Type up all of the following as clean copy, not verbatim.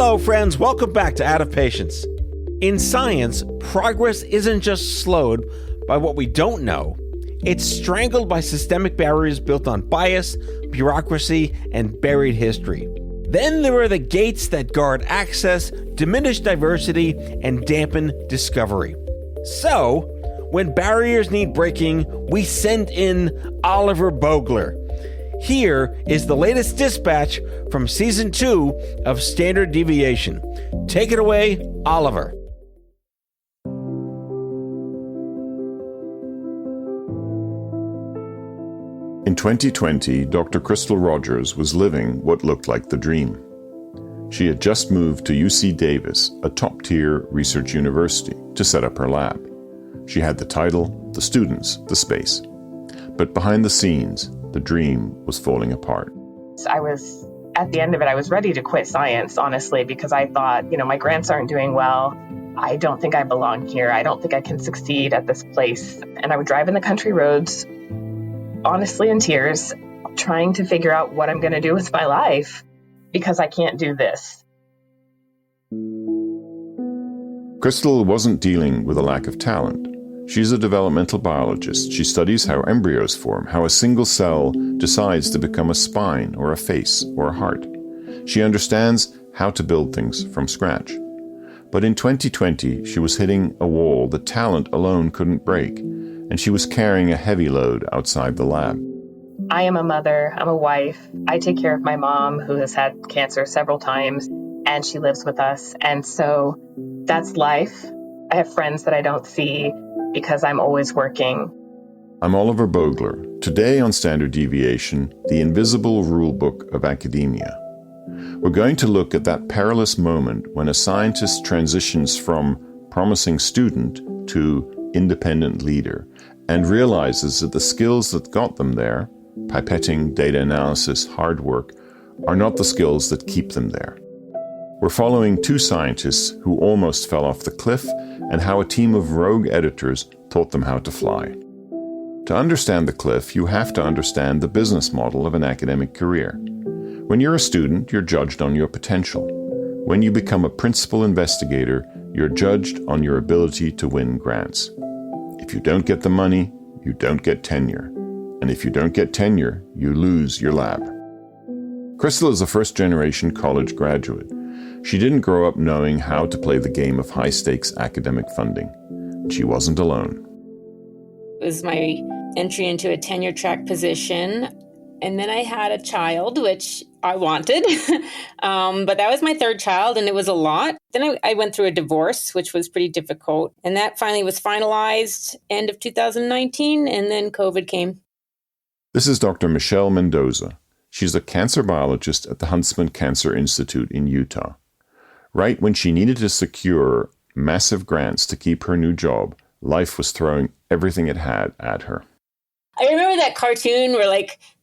Hello, friends. Welcome back to Out of Patience. In science, progress isn't just slowed by what we don't know. It's strangled by systemic barriers built on bias, bureaucracy, and buried history. Then there are the gates that guard access, diminish diversity, and dampen discovery. So, when barriers need breaking, we send in Oliver Bogler. Here is the latest dispatch from Season 2 of Standard Deviation. Take it away, Oliver. In 2020, Dr. Crystal Rogers was living what looked like the dream. She had just moved to UC Davis, a top-tier research university, to set up her lab. She had the title, the students, the space. But behind the scenes, the dream was falling apart. At the end of it, I was ready to quit science, honestly, because I thought, my grants aren't doing well. I don't think I belong here. I don't think I can succeed at this place. And I would drive in the country roads, honestly in tears, trying to figure out what I'm going to do with my life because I can't do this. Crystal wasn't dealing with a lack of talent. She's a developmental biologist. She studies how embryos form, how a single cell decides to become a spine or a face or a heart. She understands how to build things from scratch. But in 2020, she was hitting a wall that talent alone couldn't break, and she was carrying a heavy load outside the lab. I am a mother, I'm a wife. I take care of my mom, who has had cancer several times, and she lives with us. And so that's life. I have friends that I don't see because I'm always working. I'm Oliver Bogler. Today on Standard Deviation, the invisible rulebook of academia. We're going to look at that perilous moment when a scientist transitions from promising student to independent leader and realizes that the skills that got them there, pipetting, data analysis, hard work, are not the skills that keep them there. We're following two scientists who almost fell off the cliff and how a team of rogue editors taught them how to fly. To understand the cliff, you have to understand the business model of an academic career. When you're a student, you're judged on your potential. When you become a principal investigator, you're judged on your ability to win grants. If you don't get the money, you don't get tenure. And if you don't get tenure, you lose your lab. Crystal is a first-generation college graduate. She didn't grow up knowing how to play the game of high-stakes academic funding. She wasn't alone. It was my entry into a tenure-track position, and then I had a child, which I wanted, but that was my third child, and it was a lot. Then I went through a divorce, which was pretty difficult, and that finally was finalized end of 2019, and then COVID came. This is Dr. Michelle Mendoza. She's a cancer biologist at the Huntsman Cancer Institute in Utah. Right when she needed to secure massive grants to keep her new job, life was throwing everything it had at her. I remember that cartoon where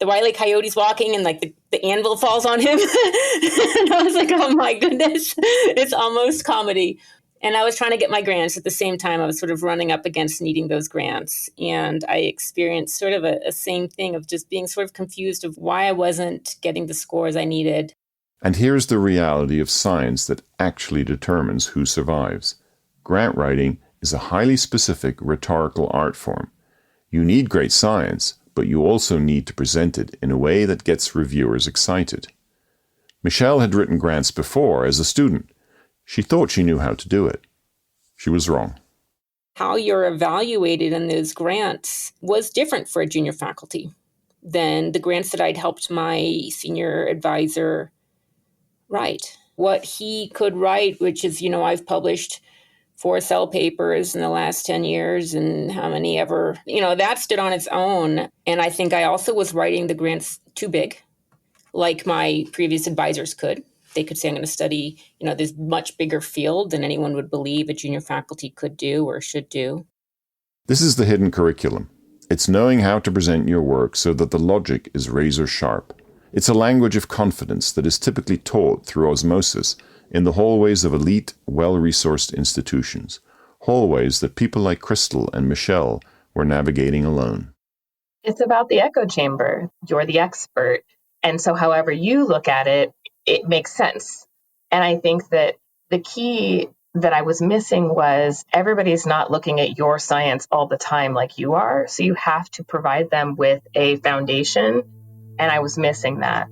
the Wile E. Coyote's walking and the anvil falls on him. And I was like, oh my goodness, it's almost comedy. And I was trying to get my grants at the same time. I was sort of running up against needing those grants. And I experienced sort of a same thing of just being sort of confused of why I wasn't getting the scores I needed. And here's the reality of science that actually determines who survives. Grant writing is a highly specific rhetorical art form. You need great science, but you also need to present it in a way that gets reviewers excited. Michelle had written grants before as a student. She thought she knew how to do it. She was wrong. How you're evaluated in those grants was different for a junior faculty than the grants that I'd helped my senior advisor write. What he could write, which is, I've published 4 Cell papers in the last 10 years and how many ever, that stood on its own. And I think I also was writing the grants too big, like my previous advisors could. They could say, I'm going to study, this much bigger field than anyone would believe a junior faculty could do or should do. This is the hidden curriculum. It's knowing how to present your work so that the logic is razor sharp. It's a language of confidence that is typically taught through osmosis in the hallways of elite, well-resourced institutions, hallways that people like Crystal and Michelle were navigating alone. It's about the echo chamber. You're the expert. And so however you look at it, it makes sense. And I think that the key that I was missing was everybody's not looking at your science all the time like you are. So you have to provide them with a foundation. And I was missing that.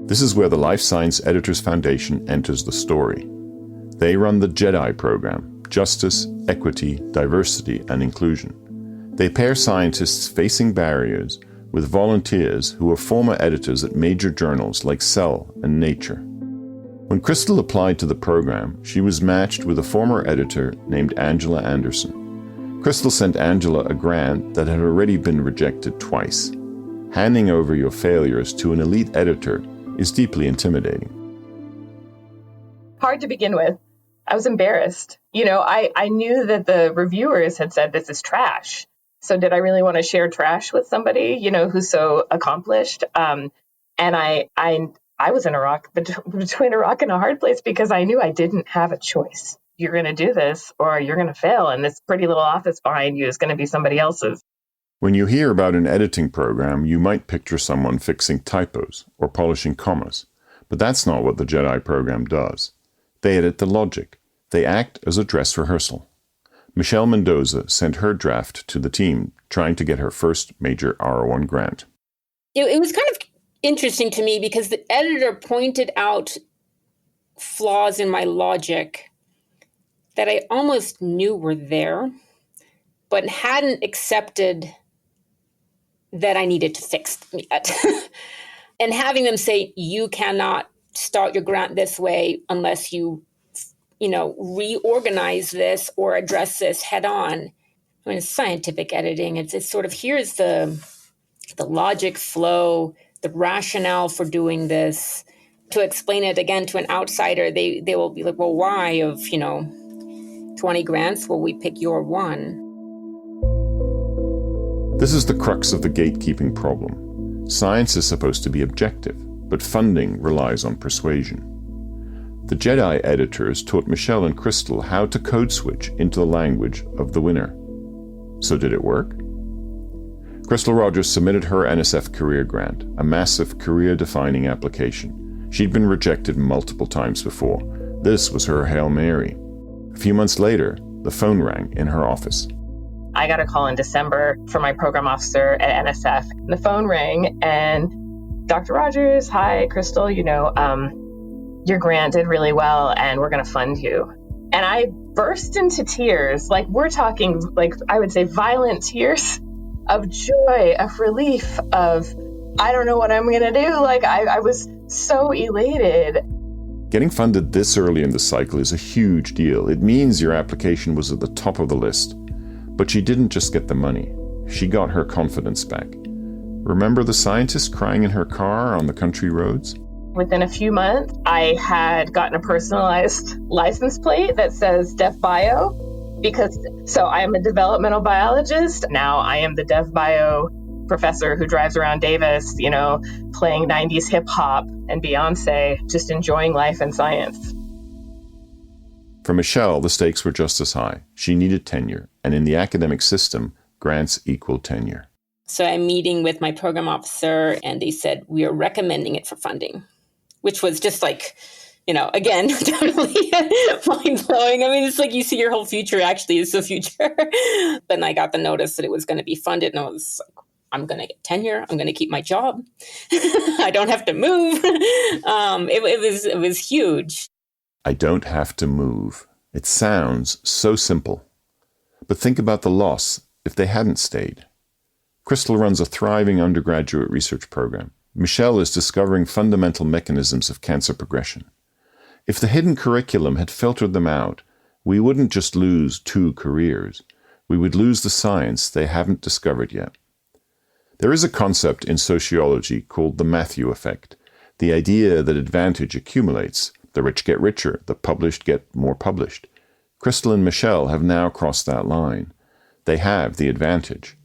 This is where the Life Science Editors Foundation enters the story. They run the JEDI program, Justice, Equity, Diversity, and Inclusion. They pair scientists facing barriers with volunteers who are former editors at major journals like Cell and Nature. When Crystal applied to the program, she was matched with a former editor named Angela Anderson. Crystal sent Angela a grant that had already been rejected twice. Handing over your failures to an elite editor is deeply intimidating. Hard to begin with. I was embarrassed. I knew that the reviewers had said this is trash. So did I really want to share trash with somebody, who's so accomplished? And I was in between a rock and a hard place because I knew I didn't have a choice. You're going to do this or you're going to fail. And this pretty little office behind you is going to be somebody else's. When you hear about an editing program, you might picture someone fixing typos or polishing commas. But that's not what the JEDI program does. They edit the logic. They act as a dress rehearsal. Michelle Mendoza sent her draft to the team, trying to get her first major R1 grant. It was kind of interesting to me because the editor pointed out flaws in my logic that I almost knew were there, but hadn't accepted that I needed to fix yet. And having them say, you cannot start your grant this way unless you reorganize this or address this head on. I mean, it's scientific editing. It's sort of, here's the logic flow, the rationale for doing this. To explain it again to an outsider, they will be like, well, why of, 20 grants, will we pick your one? This is the crux of the gatekeeping problem. Science is supposed to be objective, but funding relies on persuasion. The JEDI editors taught Michelle and Crystal how to code switch into the language of the winner. So did it work? Crystal Rogers submitted her NSF career grant, a massive career-defining application. She'd been rejected multiple times before. This was her Hail Mary. A few months later, the phone rang in her office. I got a call in December from my program officer at NSF. The phone rang and Dr. Rogers, hi, Crystal, your grant did really well and we're going to fund you. And I burst into tears. We're talking, I would say violent tears of joy, of relief, of, I don't know what I'm going to do. I was so elated. Getting funded this early in the cycle is a huge deal. It means your application was at the top of the list. But she didn't just get the money. She got her confidence back. Remember the scientist crying in her car on the country roads? Within a few months, I had gotten a personalized license plate that says Dev Bio, so I am a developmental biologist. Now I am the Dev Bio professor who drives around Davis, playing 90s hip hop and Beyonce, just enjoying life and science. For Michelle, the stakes were just as high. She needed tenure, and in the academic system, grants equal tenure. So I'm meeting with my program officer, and they said, we are recommending it for funding, which was just again, totally mind-blowing. I mean, it's like you see your whole future actually is the future. Then I got the notice that it was going to be funded, and I was like, I'm going to get tenure. I'm going to keep my job. I don't have to move. It was huge. I don't have to move. It sounds so simple. But think about the loss if they hadn't stayed. Crystal runs a thriving undergraduate research program. Michelle is discovering fundamental mechanisms of cancer progression. If the hidden curriculum had filtered them out, we wouldn't just lose 2 careers. We would lose the science they haven't discovered yet. There is a concept in sociology called the Matthew effect, the idea that advantage accumulates. The rich get richer, the published get more published. Crystal and Michelle have now crossed that line. They have the advantage.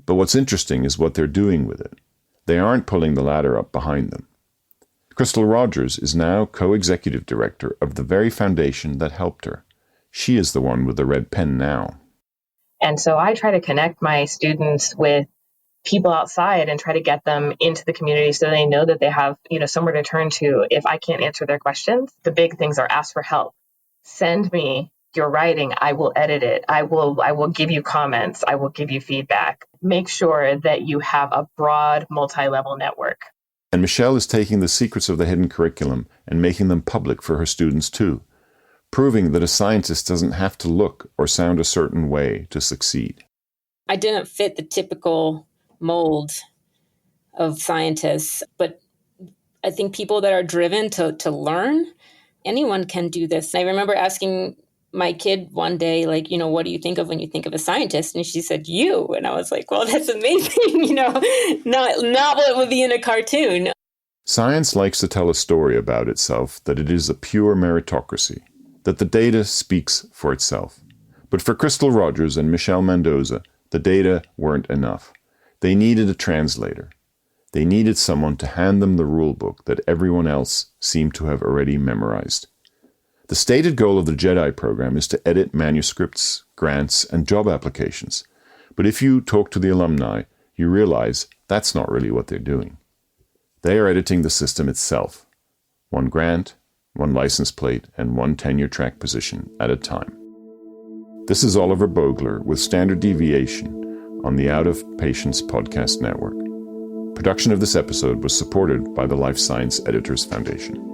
But what's interesting is what they're doing with it. They aren't pulling the ladder up behind them. Crystal Rogers is now co-executive director of the very foundation that helped her. She is the one with the red pen now. And so I try to connect my students with people outside and try to get them into the community so they know that they have, somewhere to turn to. If I can't answer their questions, the big things are ask for help. Send me your writing. I will edit it. I will give you comments. I will give you feedback. Make sure that you have a broad multi-level network. And Michelle is taking the secrets of the hidden curriculum and making them public for her students too, proving that a scientist doesn't have to look or sound a certain way to succeed. I didn't fit the typical mold of scientists, but I think people that are driven to learn, anyone can do this. I remember asking my kid one day, like, what do you think of when you think of a scientist? And she said, you. And I was like, well, that's amazing. Not what would be in a cartoon. Science likes to tell a story about itself, that it is a pure meritocracy, that the data speaks for itself. But for Crystal Rogers and Michelle Mendoza, the data weren't enough. They needed a translator. They needed someone to hand them the rule book that everyone else seemed to have already memorized. The stated goal of the JEDI program is to edit manuscripts, grants, and job applications. But if you talk to the alumni, you realize that's not really what they're doing. They are editing the system itself, one grant, one license plate, and one tenure track position at a time. This is Oliver Bogler with Standard Deviation on the Out of Patience Podcast Network. Production of this episode was supported by the Life Science Editors Foundation.